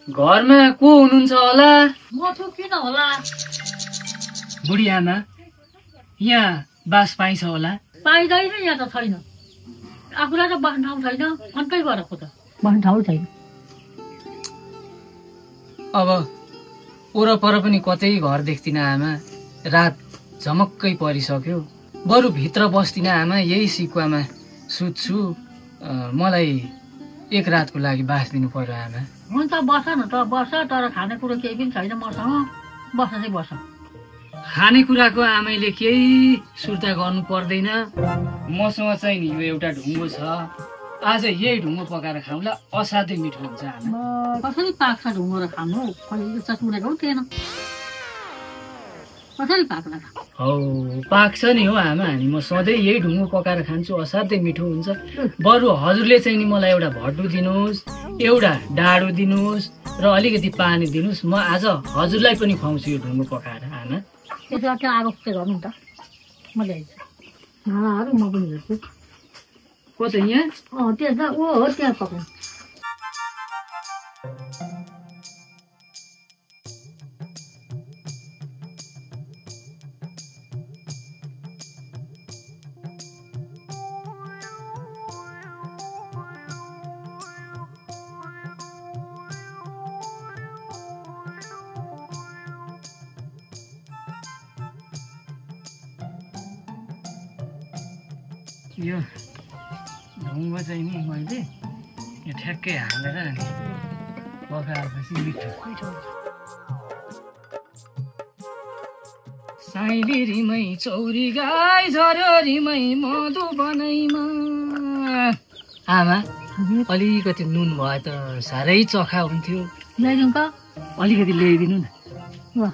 घरमा को हुनुहुन्छ होला? म छु, किन होला? बुढी आमा, यहाँ बास पाइन्छ होला? पाइँदैन, यहाँ त छैन। आफूलाई त बस्ने ठाउँ छैन, अन्कै गरेको त बस्ने ठाउँ छैन। अब वरपर पनि कतै घर देख्दिनँ आमा। रात झमक्कै परिसक्यो। बरु भित्र बस्दिनँ आमा, यही सिकुवामा सुत्छु। मलाई एक रातको लागि बास दिनु पर्यो आमा। हुन्छ, बस न त, बस। तर खानेकुरो केही पनि छैन मसँग। बस चाहिँ बस। खानेकुराको आमैले केही सुर्ता गर्नु पर्दैन। मसँग चाहिँ नि यो एउटा ढुङ्गो छ। आज यही ढुङ्गो पकाएर खाउँला, असाध्यै मिठो हुन्छ आमा। कसरी पाक्छ ढुङ्गो र खानु? कहिले सुनेको थिएन। कसरी पाक्ला? हौ पाक्छ नि हो आमा। अनि म सधैँ यही ढुङ्गो पकाएर खान्छु, असाध्यै मिठो हुन्छ। बरु हजुरले चाहिँ नि मलाई एउटा भट्टु दिनुहोस्, एउटा डाडो दिनुहोस् र अलिकति पानी दिनुहोस्। म आज हजुरलाई पनि खुवाउँछु यो ढुङ्गो पकाएर आमा। त्यसो चाहिँ आगो गर्नु नि त, म ल्याइदिन्छु। भाँडाहरू म पनि हेर्छु। कता यहाँ? त्यहाँ हो, त्यहाँ पकाउनु। यो ढुङ्गो चाहिँ नि मैले यो ठ्याक्कै हालेर अनि पकाएपछि मिठो। साइली रिमै चौरी गाई झर्यो रिमै मधुबनैमा। आमा, अलिकति नुन भए त साह्रै चखा हुन्थ्यो। ल्याइदिउँ त? अलिकति ल्याइदिनु न। ल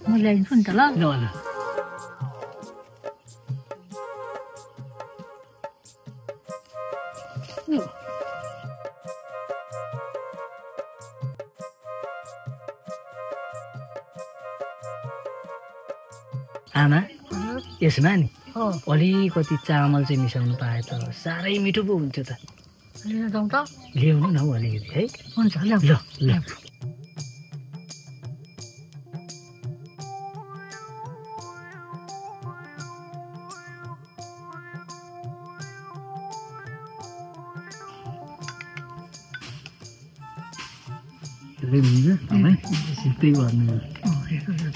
म ल्याइदिन्छु नि त। ल ल ल। आमा, यसमा नि अलिकति चामल चाहिँ मिसाउनु पाए त साह्रै मिठो पो हुन्थ्यो त। लिन जाउँ त? ल्याउनु न हौ अलिकति है। हुन्छ, ल्याउँ। ल ल। तपाईँ सिक्दै गर्नु।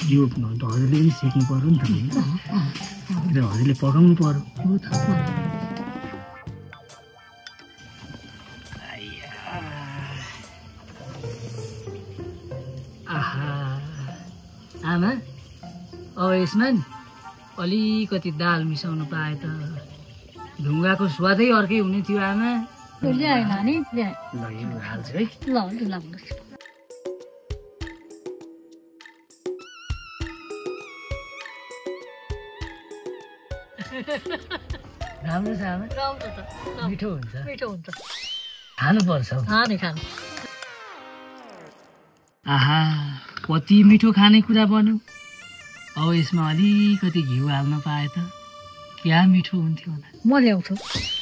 यो हजुरले पनि सिक्नु पर्यो नि त। र हजुरले पकाउनु पर्यो। आहा आमा, अब यसमा नि अलिकति दाल मिसाउनु पाए त ढुङ्गाको स्वादै अर्कै हुने थियो आमा। ल्याएँ नानी, ल्याएँ। ल यो हाल्छु है। ल लाग्नुहोस्। राम्रो छ आमा। राम्रो छ, मिठो हुन्छ। मिठो हुन्छ। खानुपर्छ। खाने खानु। आहा, कति मिठो खानेकुरा बन्यो। अब यसमा अलिकति घिउ हाल्न पाए त क्या मिठो हुन्थ्यो होला। म ल्याउँछु।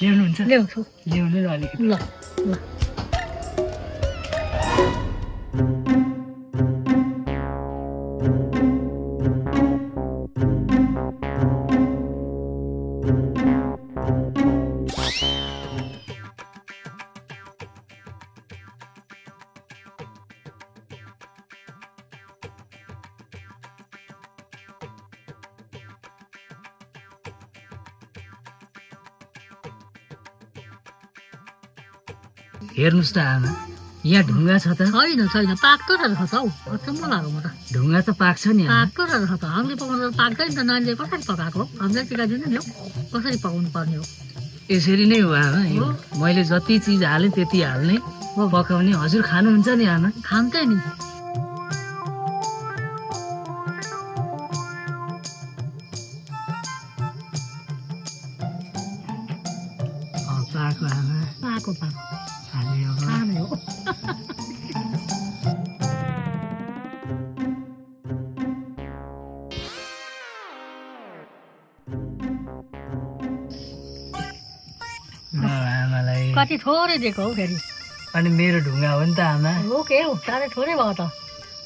ल्याउनुहुन्छ? ल्याउँछु। ल्याउनु न अलिकति। ल ल। हेर्नुहोस् त आमा, यहाँ ढुङ्गा छ त? छैन छैन, पाक्दो रहेछ त हौ। अचम्म लाग्यो म त। ढुङ्गा त पाक्छ नि आमा। पाक्दो रहेछ त। हामीले पकाउनु त पाक्दैन त। नानीले कसरी पकाएको? हामीलाई सिकाइदिनु नि हौ, कसरी पकाउनु पर्ने हो। यसरी नै हो आमा। यो मैले जति चिज हालेँ त्यति हाल्ने, पकाउने। हजुर खानुहुन्छ नि आमा? खान्छ नि। पाको आमा। पाको पाको। खाने हो। खाने हो। कति थोरै दिएको हो फेरि अनि मेरो ढुङ्गा हो नि त आमा हो के हो साह्रै थोरै भयो त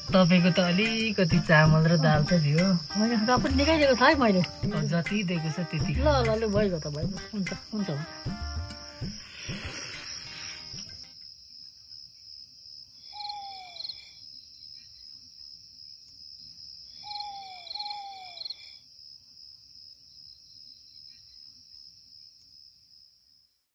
तपाईँको त अलिकति चामल र दाल त थियो होइन र पनि निकै दिएको छ है मैले जति दिएको छ त्यति ल ल ल भइगयो त भइगयो हुन्छ हुन्छ हुन्छ